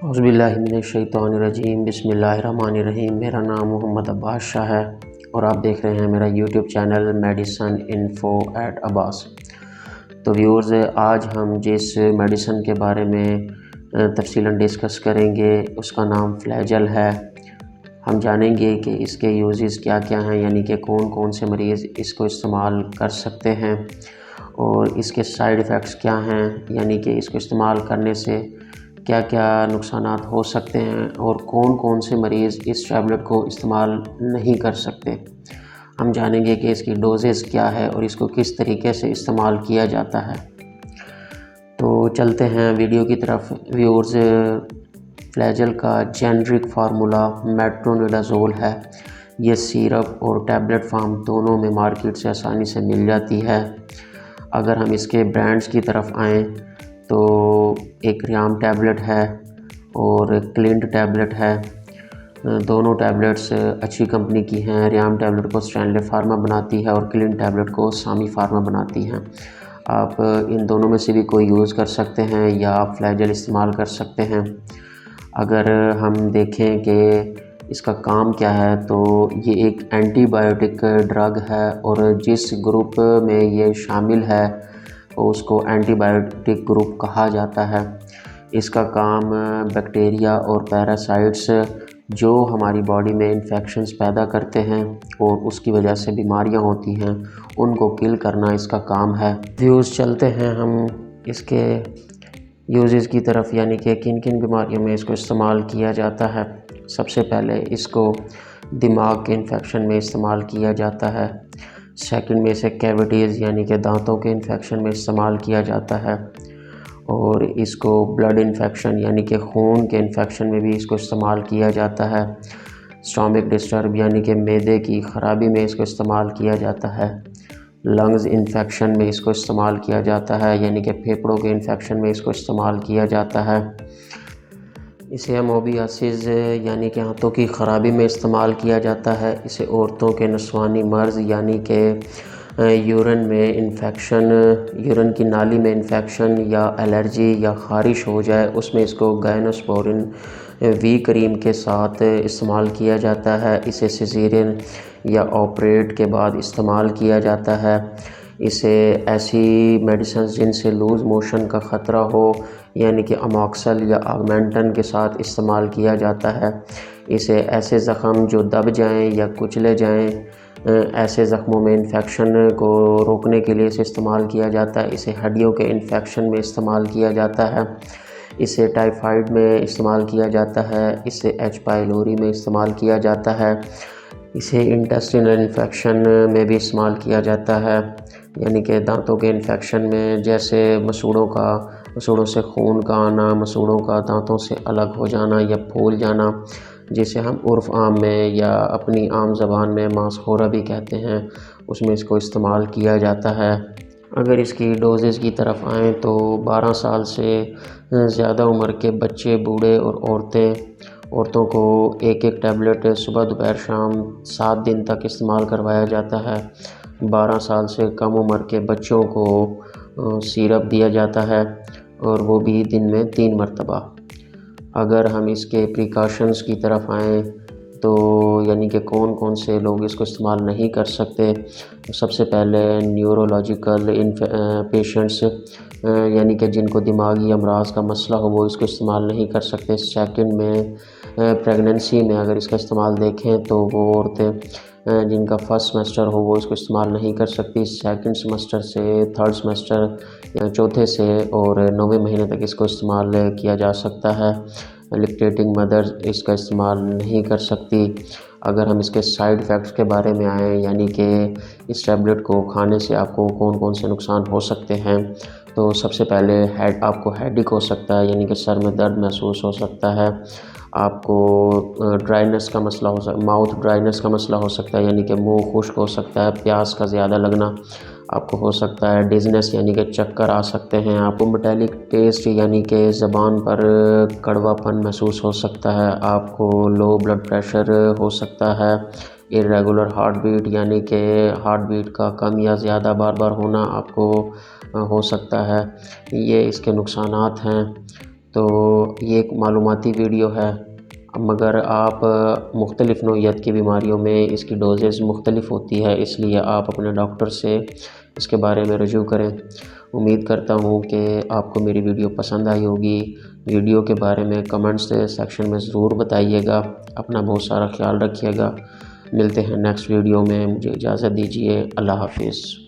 औज़ुबिल्लाहिमिनश्शैतानिर्रजीम बिस्मिल्लाहिर्रहमानिर्रहीम। मेरा नाम मोहम्मद अब्बास शाह है और आप देख रहे हैं मेरा YouTube channel medicine info at Abbas. तो व्यूअर्स, आज हम जिस मेडिसन के बारे में तफसीलन डिस्कस करेंगे उसका नाम फ्लैजेल है। हम जानेंगे कि इसके यूजेस क्या क्या हैं, यानी कि कौन कौन से मरीज़ इसको इस्तेमाल कर सकते हैं और इसके साइड इफ़ेक्ट्स क्या हैं, यानी कि इसको इस्तेमाल करने से क्या क्या नुकसानात हो सकते हैं और कौन कौन से मरीज़ इस टैबलेट को इस्तेमाल नहीं कर सकते। हम जानेंगे कि इसकी डोजेज़ क्या है और इसको किस तरीके से इस्तेमाल किया जाता है। तो चलते हैं वीडियो की तरफ। व्यूअर्स, फ्लैजेल का जेनरिक फार्मूला मेट्रोनिडाज़ोल है। ये सिरप और टैबलेट फार्म दोनों में मार्केट से आसानी से मिल जाती है। अगर हम इसके ब्रांड्स की तरफ आएँ तो एक रियाम टैबलेट है और क्लिंट टैबलेट है। दोनों टैबलेट्स अच्छी कंपनी की हैं। रियाम टैबलेट को स्टैनले फार्मा बनाती है और क्लिंट टैबलेट को सामी फार्मा बनाती हैं। आप इन दोनों में से भी कोई यूज़ कर सकते हैं या आप फ्लैजेल इस्तेमाल कर सकते हैं। अगर हम देखें कि इसका काम क्या है, तो ये एक एंटीबायोटिक ड्रग है और जिस ग्रुप में ये शामिल है उसको एंटीबायोटिक ग्रुप कहा जाता है। इसका काम बैक्टीरिया और पैरासाइट्स जो हमारी बॉडी में इन्फेक्शंस पैदा करते हैं और उसकी वजह से बीमारियां होती हैं, उनको किल करना इसका काम है। व्यूज़, चलते हैं हम इसके यूजेस की तरफ, यानी कि किन किन बीमारियों में इसको इस्तेमाल किया जाता है। सबसे पहले इसको दिमाग के इन्फेक्शन में इस्तेमाल किया जाता है। सेकंड में इसे कैविटीज़ यानी कि दांतों के इन्फेक्शन में इस्तेमाल किया जाता है और इसको ब्लड इन्फेक्शन यानी कि खून के इन्फेक्शन में भी इसको इस्तेमाल किया जाता है। स्टोमक डिस्टर्ब यानी कि मैदे की ख़राबी में इसको इस्तेमाल किया जाता है। लंग्स इन्फेक्शन में इसको इस्तेमाल किया जाता है, यानी कि फेफड़ों के इन्फेक्शन में इसको इस्तेमाल किया जाता है। इसे एमोबियासिस यानी कि हाथों की ख़राबी में इस्तेमाल किया जाता है। इसे औरतों के नस्वानी मर्ज़ यानी कि यूरिन में इन्फेक्शन, यूरिन की नाली में इन्फेक्शन या एलर्जी या ख़ारिश हो जाए, उसमें इसको गायनोस्पोरिन वी क्रीम के साथ इस्तेमाल किया जाता है। इसे सिज़ेरियन या ऑपरेट के बाद इस्तेमाल किया जाता है। इसे ऐसी मेडिसिन जिनसे लूज़ मोशन का ख़तरा हो, यानी कि अमॉक्सल या ऑगमेंटन के साथ इस्तेमाल किया जाता है। इसे ऐसे ज़ख़म जो दब जाएं या कुचले जाएं, ऐसे ज़ख़मों में इन्फेक्शन को रोकने के लिए इसे इस्तेमाल किया जाता है। इसे हड्डियों के इन्फेक्शन में इस्तेमाल किया जाता है। इसे टाइफाइड में इस्तेमाल किया जाता है। इसे एच पाइलोरी में इस्तेमाल किया जाता है। इसे इंटेस्टिनल इन्फेक्शन में भी इस्तेमाल किया जाता है, यानी कि दांतों के इन्फेक्शन में, जैसे मसूड़ों से खून का आना, मसूड़ों का दांतों से अलग हो जाना या फूल जाना, जिसे हम उर्फ़ आम में या अपनी आम ज़बान में मांसखोरा भी कहते हैं, उसमें इसको इस्तेमाल किया जाता है। अगर इसकी डोजेज़ की तरफ आएँ तो 12 साल से ज़्यादा उम्र के बच्चे, बूढ़े और औरतों को एक एक टैबलेट सुबह दोपहर शाम 7 दिन तक इस्तेमाल करवाया जाता है। 12 साल से कम उम्र के बच्चों को सिरप दिया जाता है और वो भी दिन में 3 मरतबा। अगर हम इसके प्रिकॉशंस की तरफ आएँ तो यानी कि कौन कौन से लोग इसको इस्तेमाल नहीं कर सकते, तो सबसे पहले न्यूरोलॉजिकल पेशेंट्स यानी कि जिनको दिमागी अमराज का मसला हो, वो इसको इस्तेमाल नहीं कर सकते। सेकंड में प्रेगनेंसी में अगर इसका इस्तेमाल देखें तो वो औरतें जिनका फर्स्ट सेमेस्टर हो वो इसको इस्तेमाल नहीं कर सकती। सेकंड सेमेस्टर से थर्ड सेमेस्टर या चौथे से और 9वें महीने तक इसको इस्तेमाल किया जा सकता है। लैक्टेटिंग मदर इसका इस्तेमाल नहीं कर सकती। अगर हम इसके साइड इफ़ेक्ट्स के बारे में आएँ, यानी कि इस टैबलेट को खाने से आपको कौन कौन से नुकसान हो सकते हैं, तो सबसे पहले आपको हेडेक हो सकता है, यानी कि सर में दर्द महसूस हो सकता है। आपको ड्राइनेस का मसला हो सकता है, माउथ ड्राइनेस का मसला हो सकता है, यानी कि मुंह खुश्क हो सकता है। प्यास का ज़्यादा लगना आपको हो सकता है। डिज़नेस यानी कि चक्कर आ सकते हैं। आपको मेटालिक टेस्ट यानी कि ज़बान पर कड़वापन महसूस हो सकता है। आपको लो ब्लड प्रेशर हो सकता है। इरेगुलर हार्ट बीट यानी कि हार्ट बीट का कम या ज़्यादा बार बार होना आपको हो सकता है। ये इसके नुकसानात हैं। तो ये एक मालूमाती वीडियो है, मगर आप मुख्तलिफ़ नौइयत की बीमारियों में इसकी डोजेज़ मुख्तलिफ़ होती है, इसलिए आप अपने डॉक्टर से इसके बारे में रजू करें। उम्मीद करता हूँ कि आपको मेरी वीडियो पसंद आई होगी। वीडियो के बारे में कमेंट्स सेक्शन में ज़रूर बताइएगा। अपना बहुत सारा ख्याल रखिएगा। मिलते हैं नेक्स्ट वीडियो में, मुझे इजाज़त दीजिए। अल्लाह हाफ़िज़।